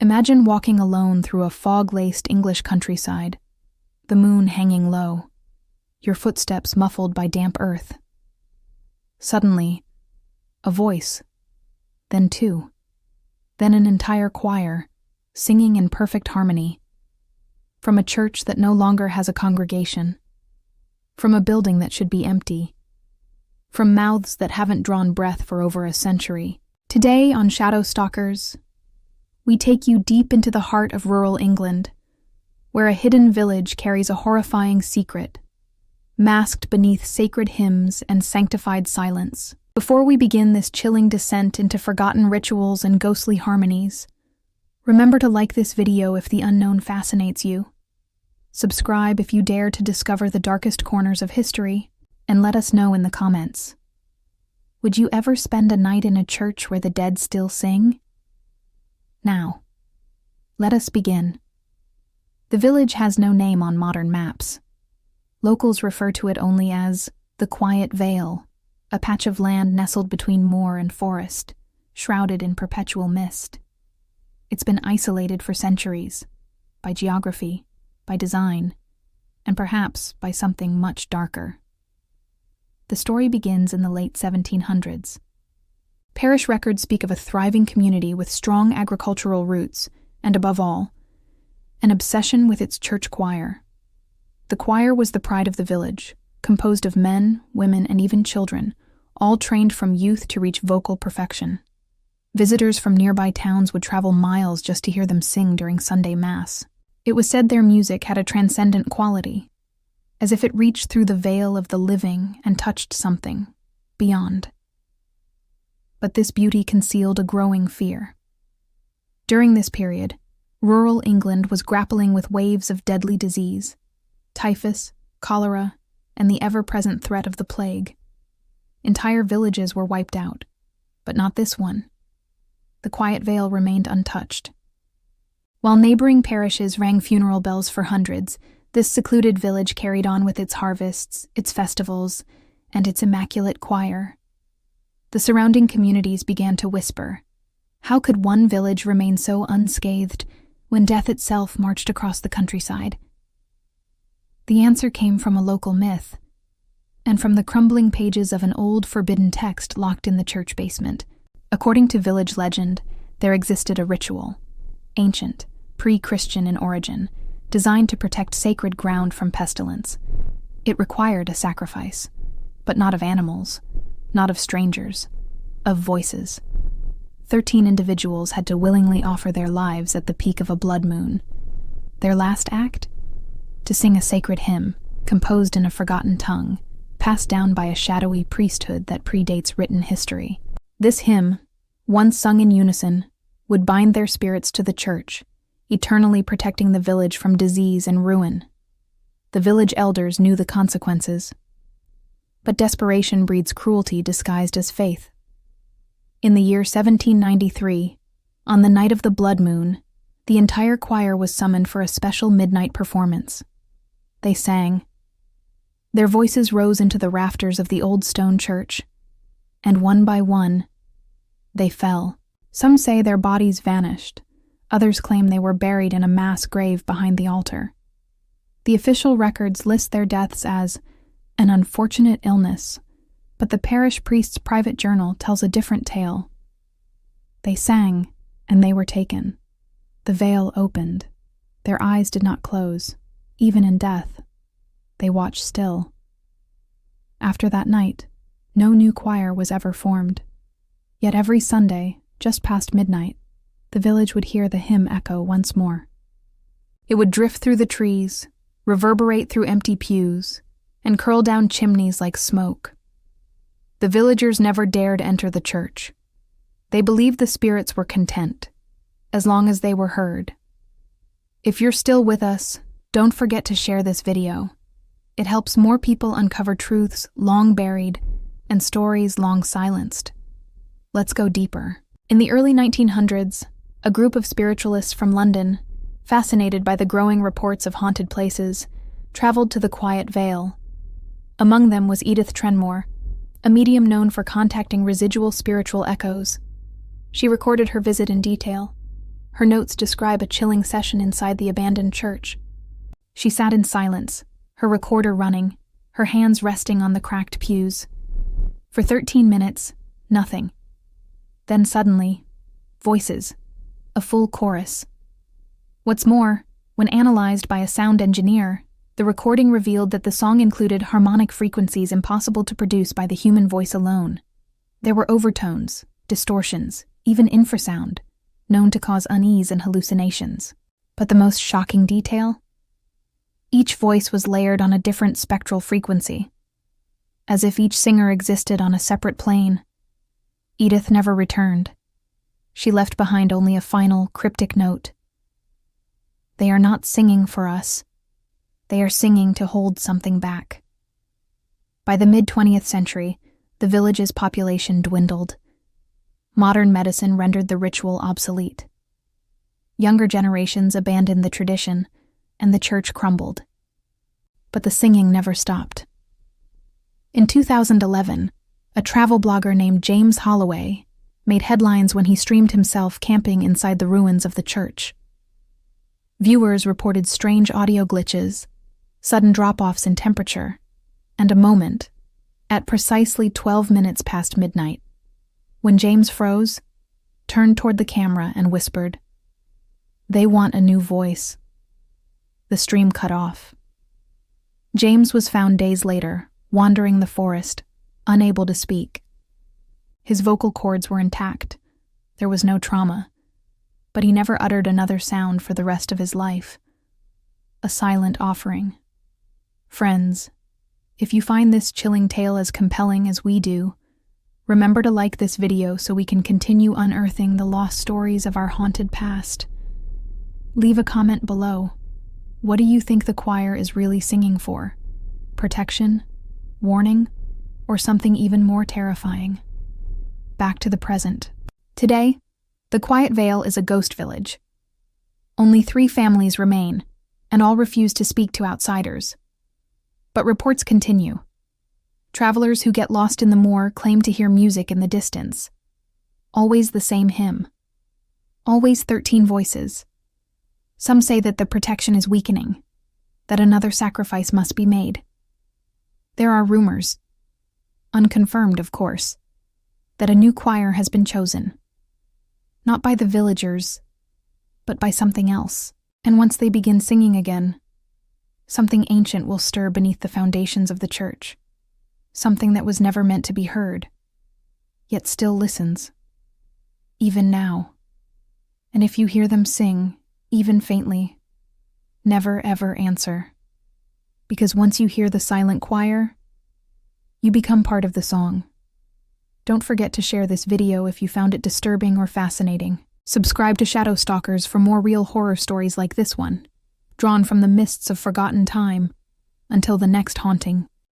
Imagine walking alone through a fog-laced English countryside, the moon hanging low, your footsteps muffled by damp earth. Suddenly, a voice, then two, then an entire choir, singing in perfect harmony, from a church that no longer has a congregation, from a building that should be empty, from mouths that haven't drawn breath for over a century. Today on Shadow Stalkers, we take you deep into the heart of rural England, where a hidden village carries a horrifying secret, masked beneath sacred hymns and sanctified silence. Before we begin this chilling descent into forgotten rituals and ghostly harmonies, remember to like this video if the unknown fascinates you. Subscribe if you dare to discover the darkest corners of history, and let us know in the comments. Would you ever spend a night in a church where the dead still sing? Now, let us begin. The village has no name on modern maps. Locals refer to it only as the Quiet Vale, a patch of land nestled between moor and forest, shrouded in perpetual mist. It's been isolated for centuries, by geography, by design, and perhaps by something much darker. The story begins in the late 1700s. Parish records speak of a thriving community with strong agricultural roots, and above all, an obsession with its church choir. The choir was the pride of the village, composed of men, women, and even children, all trained from youth to reach vocal perfection. Visitors from nearby towns would travel miles just to hear them sing during Sunday Mass. It was said their music had a transcendent quality, as if it reached through the veil of the living and touched something beyond. But this beauty concealed a growing fear. During this period, rural England was grappling with waves of deadly disease, typhus, cholera, and the ever-present threat of the plague. Entire villages were wiped out, but not this one. The Quiet Vale remained untouched. While neighboring parishes rang funeral bells for hundreds, this secluded village carried on with its harvests, its festivals, and its immaculate choir. The surrounding communities began to whisper, how could one village remain so unscathed when death itself marched across the countryside? The answer came from a local myth, and from the crumbling pages of an old forbidden text locked in the church basement. According to village legend, there existed a ritual, ancient, pre-Christian in origin, designed to protect sacred ground from pestilence. It required a sacrifice, but not of animals, not of strangers, of voices. 13 individuals had to willingly offer their lives at the peak of a blood moon. Their last act? To sing a sacred hymn, composed in a forgotten tongue, passed down by a shadowy priesthood that predates written history. This hymn, once sung in unison, would bind their spirits to the church, eternally protecting the village from disease and ruin. The village elders knew the consequences. But desperation breeds cruelty disguised as faith. In the year 1793, on the night of the blood moon, the entire choir was summoned for a special midnight performance. They sang. Their voices rose into the rafters of the old stone church, and one by one, they fell. Some say their bodies vanished. Others claim they were buried in a mass grave behind the altar. The official records list their deaths as an unfortunate illness, but the parish priest's private journal tells a different tale. They sang, and they were taken. The veil opened. Their eyes did not close, even in death. They watched still. After that night, no new choir was ever formed. Yet every Sunday, just past midnight, the village would hear the hymn echo once more. It would drift through the trees, reverberate through empty pews, and curl down chimneys like smoke. The villagers never dared enter the church. They believed the spirits were content, as long as they were heard. If you're still with us, don't forget to share this video. It helps more people uncover truths long buried and stories long silenced. Let's go deeper. In the early 1900s, a group of spiritualists from London, fascinated by the growing reports of haunted places, traveled to the Quiet Vale. Among them was Edith Trenmore, a medium known for contacting residual spiritual echoes. She recorded her visit in detail. Her notes describe a chilling session inside the abandoned church. She sat in silence, her recorder running, her hands resting on the cracked pews. For 13 minutes, nothing. Then suddenly, voices, a full chorus. What's more, when analyzed by a sound engineer, the recording revealed that the song included harmonic frequencies impossible to produce by the human voice alone. There were overtones, distortions, even infrasound, known to cause unease and hallucinations. But the most shocking detail? Each voice was layered on a different spectral frequency, as if each singer existed on a separate plane. Edith never returned. She left behind only a final, cryptic note. They are not singing for us. They are singing to hold something back. By the mid-20th century, the village's population dwindled. Modern medicine rendered the ritual obsolete. Younger generations abandoned the tradition, and the church crumbled. But the singing never stopped. In 2011, a travel blogger named James Holloway made headlines when he streamed himself camping inside the ruins of the church. Viewers reported strange audio glitches, sudden drop-offs in temperature, and a moment, at precisely 12 minutes past midnight, when James froze, turned toward the camera and whispered, "They want a new voice." The stream cut off. James was found days later, wandering the forest, unable to speak. His vocal cords were intact. There was no trauma, but he never uttered another sound for the rest of his life. A silent offering. Friends, if you find this chilling tale as compelling as we do, remember to like this video so we can continue unearthing the lost stories of our haunted past. Leave a comment below. What do you think the choir is really singing for? Protection? Warning? Or something even more terrifying? Back to the present. Today, the Quiet Vale is a ghost village. Only 3 families remain, and all refuse to speak to outsiders. But reports continue. Travelers who get lost in the moor claim to hear music in the distance. Always the same hymn. Always 13 voices. Some say that the protection is weakening, that another sacrifice must be made. There are rumors, unconfirmed of course, that a new choir has been chosen. Not by the villagers, but by something else. And once they begin singing again, something ancient will stir beneath the foundations of the church. Something that was never meant to be heard, yet still listens. Even now. And if you hear them sing, even faintly, never ever answer. Because once you hear the silent choir, you become part of the song. Don't forget to share this video if you found it disturbing or fascinating. Subscribe to Shadow Stalkers for more real horror stories like this one, drawn from the mists of forgotten time. Until the next haunting.